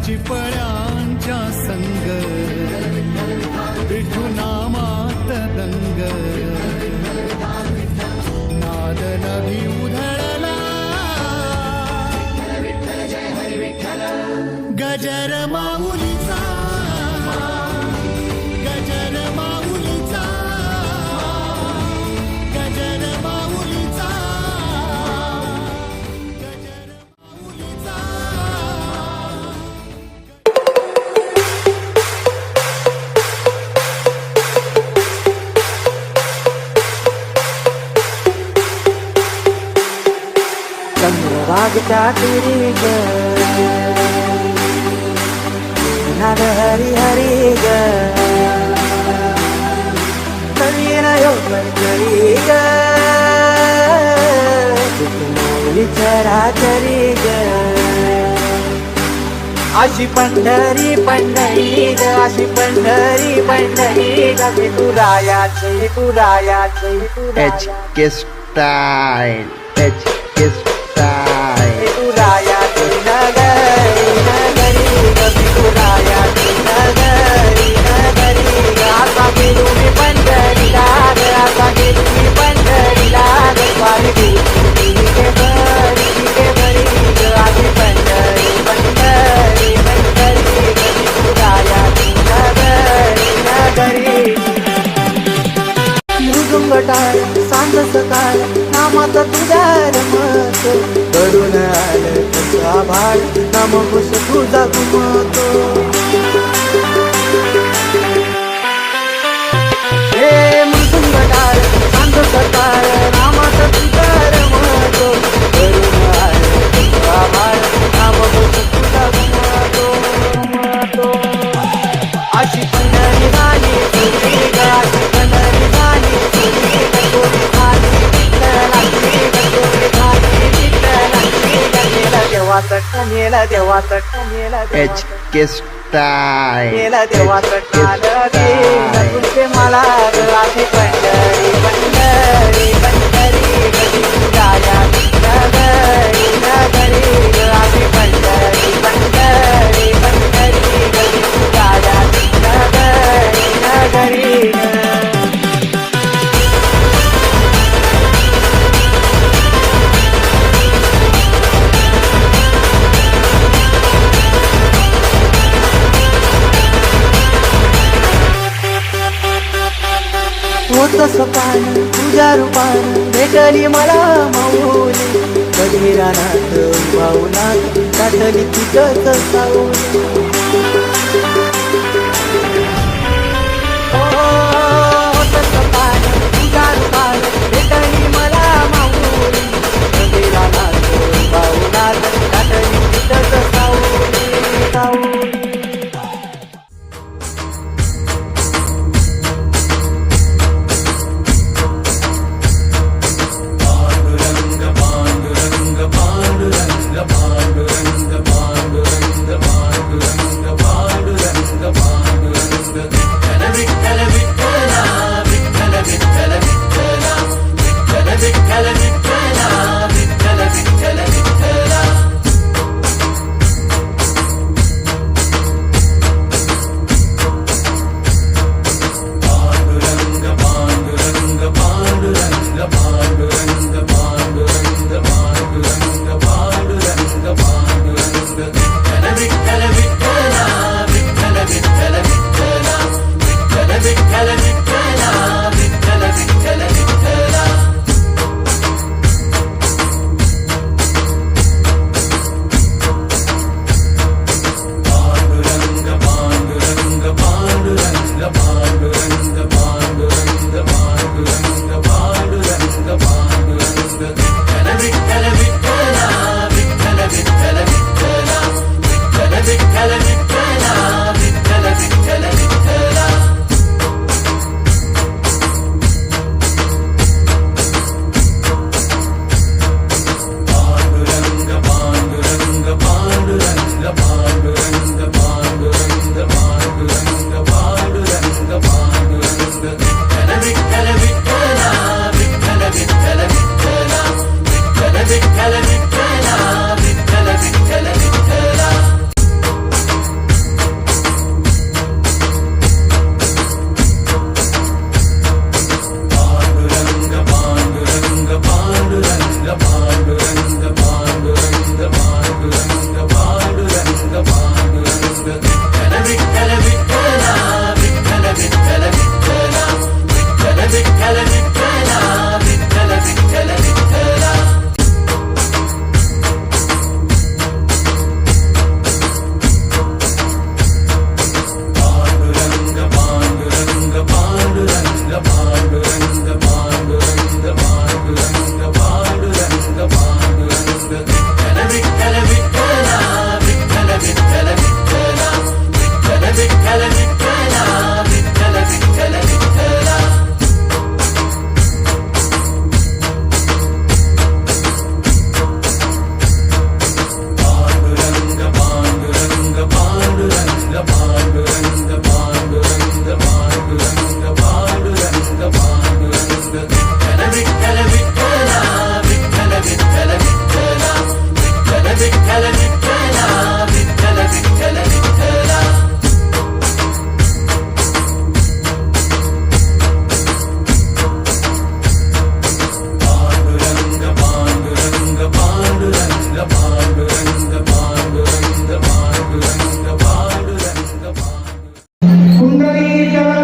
चिपळ्यांच्या संग विठू नामात दंग नाद नभी उधळला गजर माऊलीचा गजर माऊलीचा गजर माऊलीचा गजर माऊलीचा. चंद्रभागच्या तिरी ग नाद हरी हरी ग करीन करी ग चराचरी ग अशी पंढरी पंढरी ग अशी पंढरी पंढरी ग विठुरायाची विठुरायाची HK Style, HK Style. विठुरायाची नगरी नगरी ग विठुरायाची नगरी नगरी ग आता गेलो मी पंढरीला ग आता गेलो मी पंढरीला ग स्वामी के बरी ग आधी पंढरी पंढरी पंढरी ग विठुरायाची नगरी नगरी. मृदुंग टाळ सांज सकाळ नामात तुझ्या रमत करून आलं तुझा भाळ नाम घुस तुझा घुमतो. हे मृदुंग टाळ सांज सकाळ नामात तुझ्या रमत करून आलं तुझा भाळ नाम घुस तुझा घुमतो. अशी पंढरी झाली तुझी ग अशी पंढरी झाली तुझी ग तुझी झाली विठ्ठलाची ग तुझी झाली विठ्ठलाची ग नेला देवाचं नेला देवाचं नेला HK Style. नेला देवाचं ठाणे तुझे मला ग अशी पंढरी पंढरी पंढरी ग विठुरायाची नगरी नगरी ग अशी पंढरी पंढरी पंढरी ग विठुरायाची नगरी नगरी. होत सपान तुझ्या रूपान भेटली मला माऊली कधी रानात माऊनात दाटली तुझंच सावली. होत सपान तुझ्या रूपान भेटली मला माऊली कधी रानात माऊनात दाटली तुझंच सावली सावली. Ranga सुंदरी जगन्नाथ